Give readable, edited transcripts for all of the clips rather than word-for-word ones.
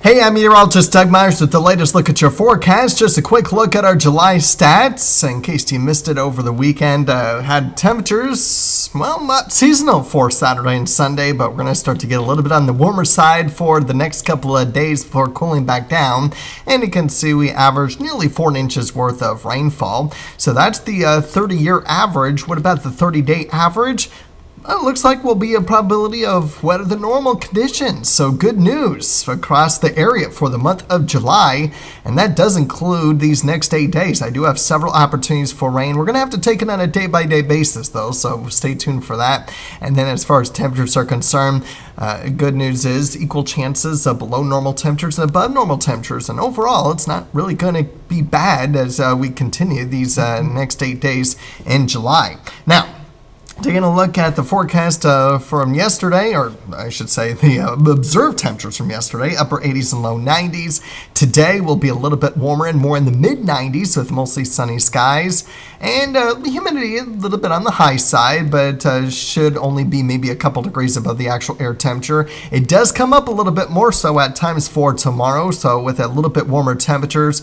Hey, I'm meteorologist Doug Myers with the latest look at your forecast. Just a quick look at our July stats. In case you missed it over the weekend, had temperatures, well, not seasonal for Saturday and Sunday, but we're going to start to get a little bit on the warmer side for the next couple of days before cooling back down. And you can see we averaged nearly 4 inches worth of rainfall. So that's the 30-year average. What about the 30-day average? Well, it looks like we'll be a probability of wetter than normal conditions. So good news across the area for the month of July. And that does include these next 8 days. I do have several opportunities for rain. We're going to have to take it on a day-by-day basis, though, so stay tuned for that. And then as far as temperatures are concerned, good news is equal chances of below normal temperatures and above normal temperatures. And overall, it's not really going to be bad as we continue these next 8 days in July. Now, taking a look at the forecast from yesterday, or I should say the observed temperatures from yesterday, upper 80s and low 90s. Today will be a little bit warmer and more in the mid 90s with mostly sunny skies. And the humidity a little bit on the high side, but should only be maybe a couple degrees above the actual air temperature. It does come up a little bit more so at times for tomorrow. So with a little bit warmer temperatures,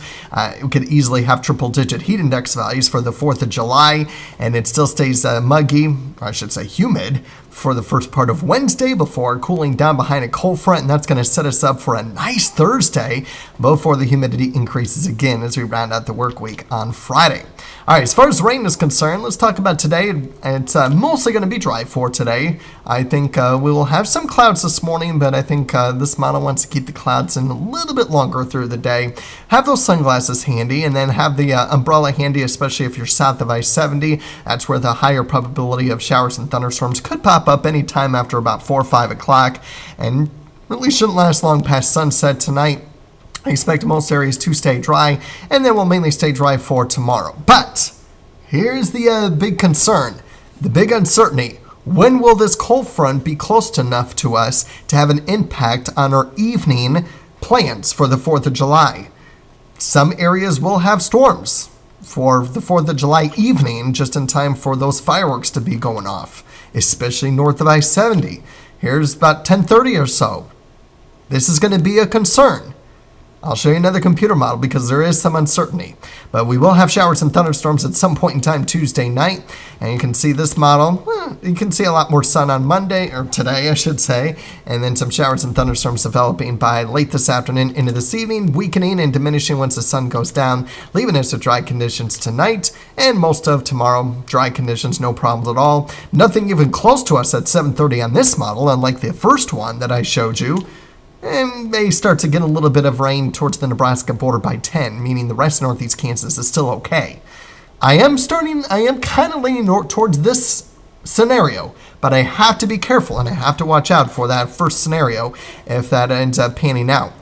we could easily have triple-digit heat index values for the 4th of July. And it still stays muggy, or I should say humid, for the first part of Wednesday before cooling down behind a cold front, and that's going to set us up for a nice Thursday before the humidity increases again as we round out the work week on Friday. All right, as far as rain is concerned, let's talk about today. It's mostly going to be dry for today. I think we will have some clouds this morning, but I think this model wants to keep the clouds in a little bit longer through the day. Have those sunglasses handy, and then have the umbrella handy, especially if you're south of I-70. That's where the higher probability of showers and thunderstorms could pop up anytime after about 4 or 5 o'clock, and really shouldn't last long past sunset tonight. I expect most areas to stay dry, and then we'll mainly stay dry for tomorrow. But here's the big concern, the big uncertainty. When will this cold front be close enough to us to have an impact on our evening plans for the 4th of July? Some areas will have storms for the 4th of July evening, just in time for those fireworks to be going off, especially north of I-70. Here's about 10:30 or so. This is going to be a concern. I'll show you another computer model because there is some uncertainty. But we will have showers and thunderstorms at some point in time Tuesday night. And you can see this model. You can see a lot more sun on Monday, or today I should say. And then some showers and thunderstorms developing by late this afternoon into this evening, weakening and diminishing once the sun goes down, leaving us with dry conditions tonight and most of tomorrow. Dry conditions, no problems at all. Nothing even close to us at 7:30 on this model, unlike the first one that I showed you. And may start to get a little bit of rain towards the Nebraska border by 10, meaning the rest of northeast Kansas is still okay. I am kind of leaning towards this scenario, but I have to be careful and I have to watch out for that first scenario if that ends up panning out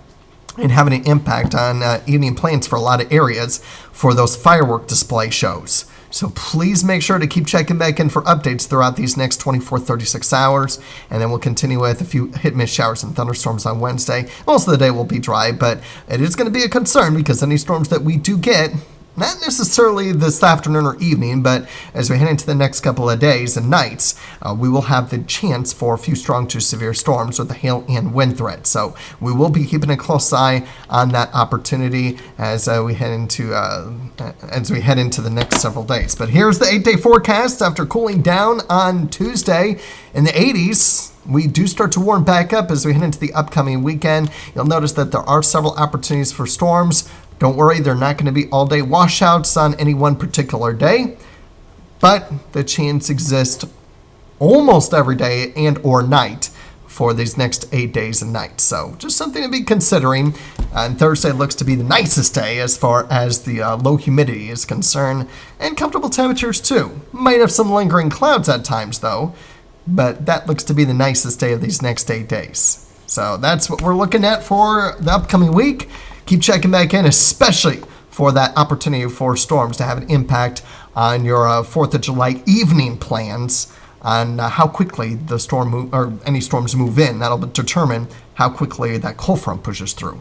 and having an impact on evening plans for a lot of areas for those firework display shows. So please make sure to keep checking back in for updates throughout these next 24, 36 hours. And then we'll continue with a few hit-miss showers and thunderstorms on Wednesday. Most of the day will be dry, but it is going to be a concern because any storms that we do get, not necessarily this afternoon or evening, but as we head into the next couple of days and nights, we will have the chance for a few strong to severe storms with the hail and wind threat. So we will be keeping a close eye on that opportunity as we head into the next several days. But here's the 8-day forecast. After cooling down on Tuesday in the 80s, we do start to warm back up as we head into the upcoming weekend. You'll notice that there are several opportunities for storms. Don't worry, they're not going to be all-day washouts on any one particular day, but the chance exists almost every day and or night for these next 8 days and nights. So just something to be considering. And Thursday looks to be the nicest day as far as the low humidity is concerned, and comfortable temperatures too. Might have some lingering clouds at times though, but that looks to be the nicest day of these next 8 days. So that's what we're looking at for the upcoming week. Keep checking back in, especially for that opportunity for storms to have an impact on your 4th of July evening plans, on how quickly the storm or any storms move in. That'll determine how quickly that cold front pushes through.